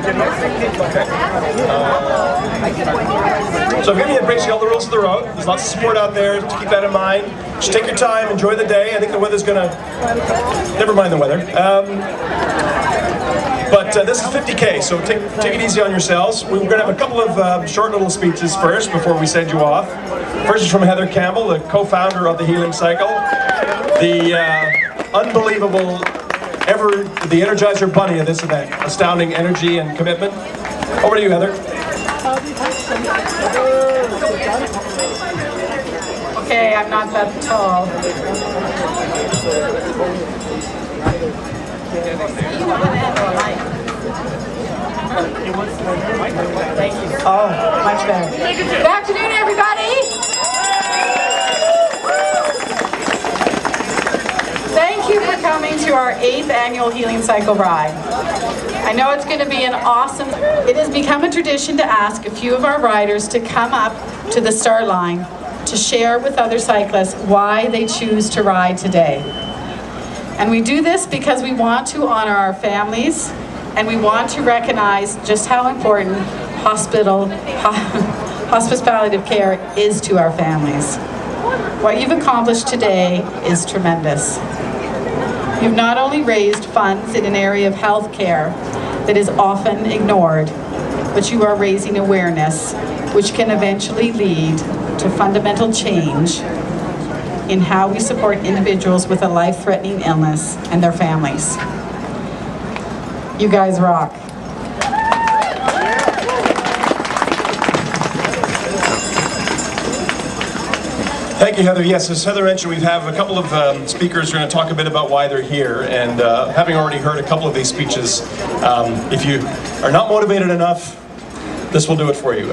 So I'm giving you basically all the rules of the road. There's lots of support out there, to keep that in mind. Just take your time, enjoy the day. I think the weather's gonna, never mind the weather. But this is 50K, so take it easy on yourselves. We're going to have a couple of short little speeches first before we send you off. First is from Heather Campbell, the co-founder of the Healing Cycle, the unbelievable, the Energizer Bunny of this event. Astounding energy and commitment. Over to you, Heather. Okay, I'm not that tall. Thank you. Oh, much better. Good afternoon, everybody. Thank you for coming to our 8th annual Healing Cycle ride. I know it's going to be an awesome. It has become a tradition to ask a few of our riders to come up to the start line to share with other cyclists why they choose to ride today. And we do this because we want to honor our families, and we want to recognize just how important hospice palliative care is to our families. What you've accomplished today is tremendous. You've not only raised funds in an area of health care that is often ignored, but you are raising awareness, which can eventually lead to fundamental change in how we support individuals with a life-threatening illness and their families. You guys rock. Thank you, Heather. Yes, as Heather mentioned, we have a couple of speakers who are going to talk a bit about why they're here. And having already heard a couple of these speeches, if you are not motivated enough, this will do it for you.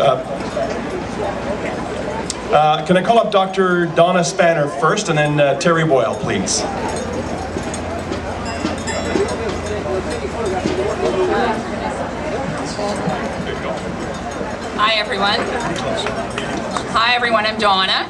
Can I call up Dr. Donna Spanner first, and then Terry Boyle, please. Hi, everyone. Hi, everyone. I'm Donna.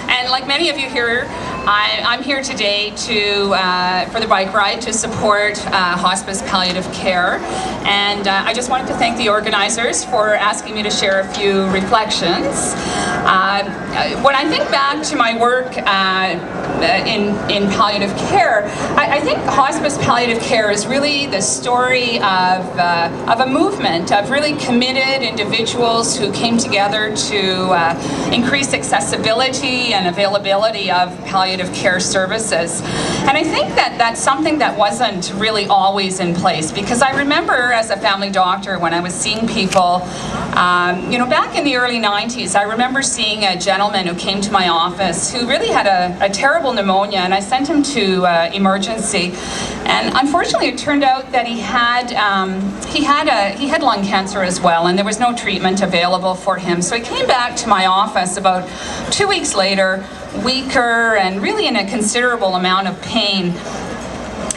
And like many of you here, I'm here today for the bike ride to support hospice palliative care. And I just wanted to thank the organizers for asking me to share a few reflections. When I think back to my work in palliative care, I think hospice palliative care is really the story of a movement of really committed individuals who came together to increase accessibility and availability of palliative care services. And I think that that's something that wasn't really always in place, because I remember as a family doctor when I was seeing people, back in the early 90s, I remember seeing a gentleman who came to my office who really had a terrible pneumonia, and I sent him to emergency. And unfortunately, it turned out that he had lung cancer as well, and there was no treatment available for him. So he came back to my office about 2 weeks later, weaker and really in a considerable amount of pain.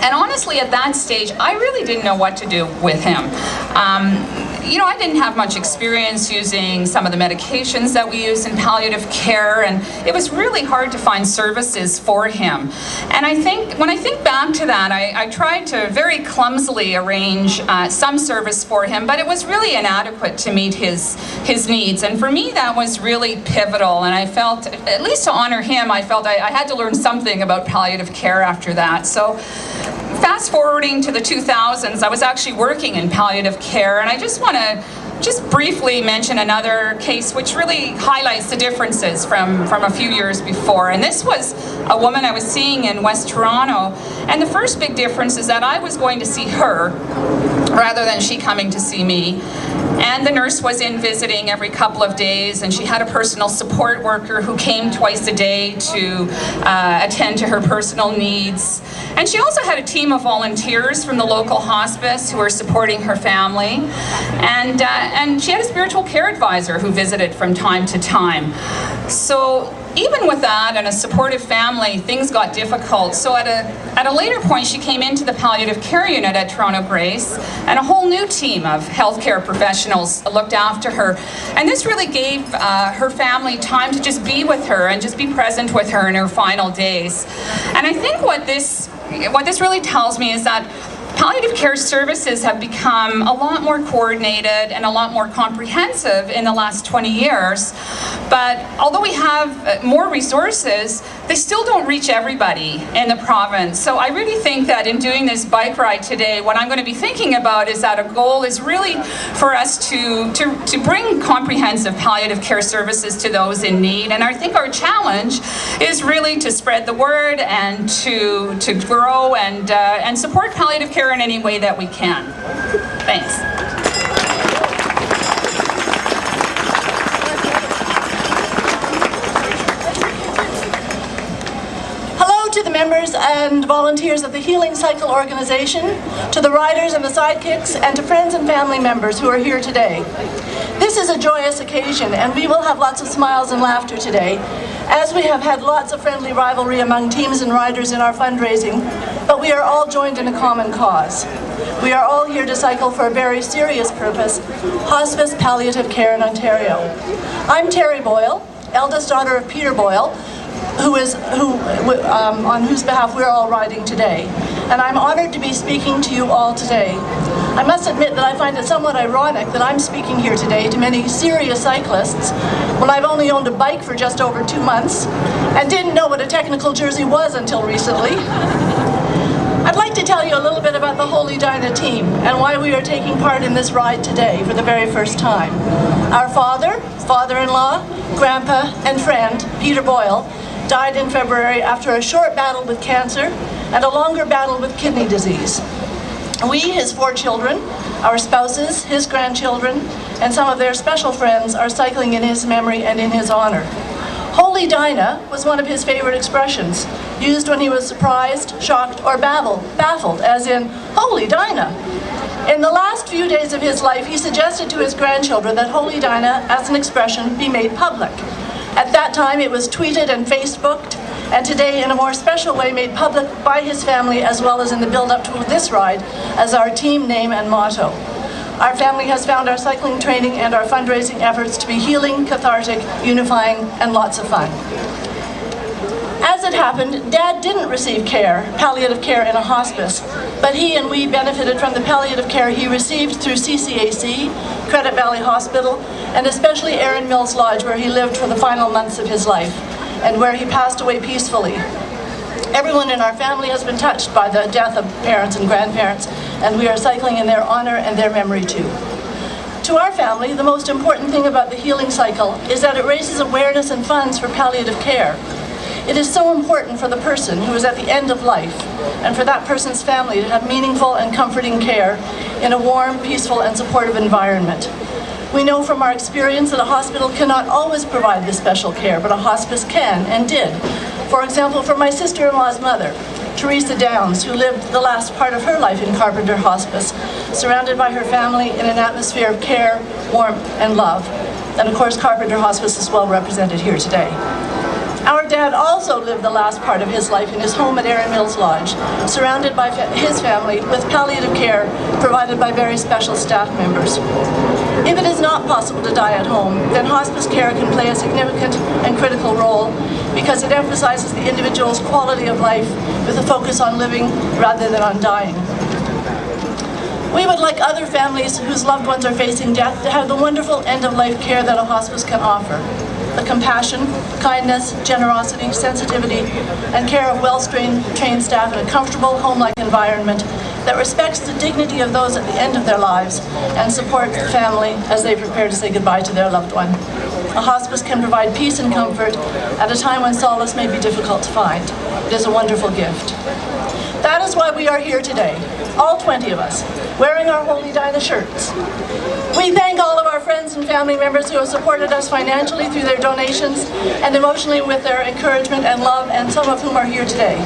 And honestly, at that stage, I really didn't know what to do with him. I didn't have much experience using some of the medications that we use in palliative care, and it was really hard to find services for him. And I think, when I think back to that, I tried to very clumsily arrange some service for him, but it was really inadequate to meet his needs. And for me, that was really pivotal, and I felt, at least to honor him, I felt I had to learn something about palliative care after that. So fast forwarding to the 2000s, I was actually working in palliative care, and I just want to briefly mention another case which really highlights the differences from a few years before. And this was a woman I was seeing in West Toronto, and the first big difference is that I was going to see her rather than she coming to see me. And the nurse was in visiting every couple of days, and she had a personal support worker who came twice a day to attend to her personal needs. And she also had a team of volunteers from the local hospice who were supporting her family. And she had a spiritual care advisor who visited from time to time. So even with that and a supportive family, things got difficult. So at a later point, she came into the palliative care unit at Toronto Grace, and a whole new team of healthcare professionals looked after her. And this really gave her family time to just be with her and just be present with her in her final days. And I think what this really tells me is that palliative care services have become a lot more coordinated and a lot more comprehensive in the last 20 years. But although we have more resources, they still don't reach everybody in the province. So I really think that in doing this bike ride today, what I'm going to be thinking about is that a goal is really for us to bring comprehensive palliative care services to those in need. And I think our challenge is really to spread the word and to grow and support palliative care in any way that we can. Thanks. To the members and volunteers of the Healing Cycle organization, to the riders and the sidekicks, and to friends and family members who are here today. This is a joyous occasion, and we will have lots of smiles and laughter today, as we have had lots of friendly rivalry among teams and riders in our fundraising, but we are all joined in a common cause. We are all here to cycle for a very serious purpose, hospice palliative care in Ontario. I'm Terry Boyle, eldest daughter of Peter Boyle, on whose behalf we're all riding today. And I'm honored to be speaking to you all today. I must admit that I find it somewhat ironic that I'm speaking here today to many serious cyclists when I've only owned a bike for just over 2 months and didn't know what a technical jersey was until recently. I'd like to tell you a little bit about the Holy Dinah team and why we are taking part in this ride today for the very first time. Our father, father-in-law, grandpa, and friend, Peter Boyle, died in February after a short battle with cancer and a longer battle with kidney disease. We, his 4 children, our spouses, his grandchildren, and some of their special friends are cycling in his memory and in his honor. Holy Dinah was one of his favorite expressions, used when he was surprised, shocked, or baffled, as in, Holy Dinah. In the last few days of his life, he suggested to his grandchildren that Holy Dinah, as an expression, be made public. At that time, it was tweeted and Facebooked, and today, in a more special way, made public by his family as well as in the build-up to this ride as our team name and motto. Our family has found our cycling training and our fundraising efforts to be healing, cathartic, unifying, and lots of fun. As it happened, Dad didn't receive palliative care in a hospice, but he and we benefited from the palliative care he received through CCAC, Credit Valley Hospital, and especially Erin Mills Lodge, where he lived for the final months of his life, and where he passed away peacefully. Everyone in our family has been touched by the death of parents and grandparents, and we are cycling in their honor and their memory too. To our family, the most important thing about the Healing Cycle is that it raises awareness and funds for palliative care. It is so important for the person who is at the end of life and for that person's family to have meaningful and comforting care in a warm, peaceful, and supportive environment. We know from our experience that a hospital cannot always provide this special care, but a hospice can and did. For example, for my sister-in-law's mother, Teresa Downs, who lived the last part of her life in Carpenter Hospice, surrounded by her family in an atmosphere of care, warmth, and love. And of course, Carpenter Hospice is well represented here today. Our dad also lived the last part of his life in his home at Erin Mills Lodge, surrounded by his family with palliative care provided by very special staff members. If it is not possible to die at home, then hospice care can play a significant and critical role because it emphasizes the individual's quality of life with a focus on living rather than on dying. We would like other families whose loved ones are facing death to have the wonderful end-of-life care that a hospice can offer. The compassion, kindness, generosity, sensitivity, and care of well-trained staff in a comfortable, home-like environment that respects the dignity of those at the end of their lives and supports the family as they prepare to say goodbye to their loved one. A hospice can provide peace and comfort at a time when solace may be difficult to find. It is a wonderful gift. That is why we are here today, all 20 of us, wearing our Holy Dinah shirts. We thank all of our friends and family members who have supported us financially through their donations and emotionally with their encouragement and love, and some of whom are here today.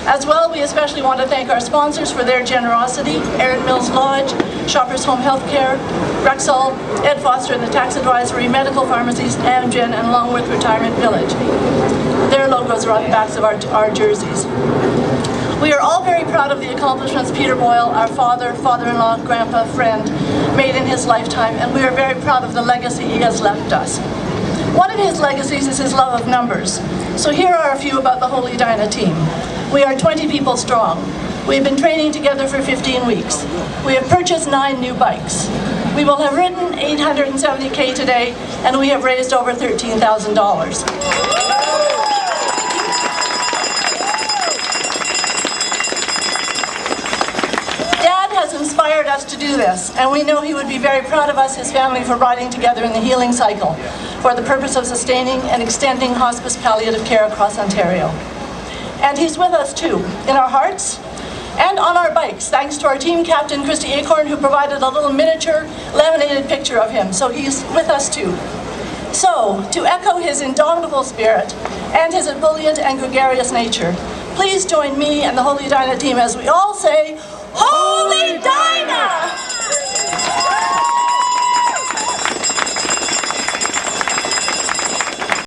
As well, we especially want to thank our sponsors for their generosity, Erin Mills Lodge, Shoppers Home Healthcare, Rexall, Ed Foster and the Tax Advisory, Medical Pharmacies, Amgen, and Longworth Retirement Village. Their logos are on the backs of our jerseys. We are all very proud of the accomplishments Peter Boyle, our father, father-in-law, grandpa, friend, made in his lifetime, and we are very proud of the legacy he has left us. One of his legacies is his love of numbers. So here are a few about the Holy Dinah team. We are 20 people strong. We've been training together for 15 weeks. We have purchased 9 new bikes. We will have ridden 870K today, and we have raised over $13,000. Inspired us to do this, and we know he would be very proud of us, his family, for riding together in the healing cycle for the purpose of sustaining and extending hospice palliative care across Ontario. And he's with us too, in our hearts and on our bikes, thanks to our team captain, Christy Acorn, who provided a little miniature laminated picture of him, so he's with us too. So, to echo his indomitable spirit and his ebullient and gregarious nature, please join me and the Holy Dinah team as we all say,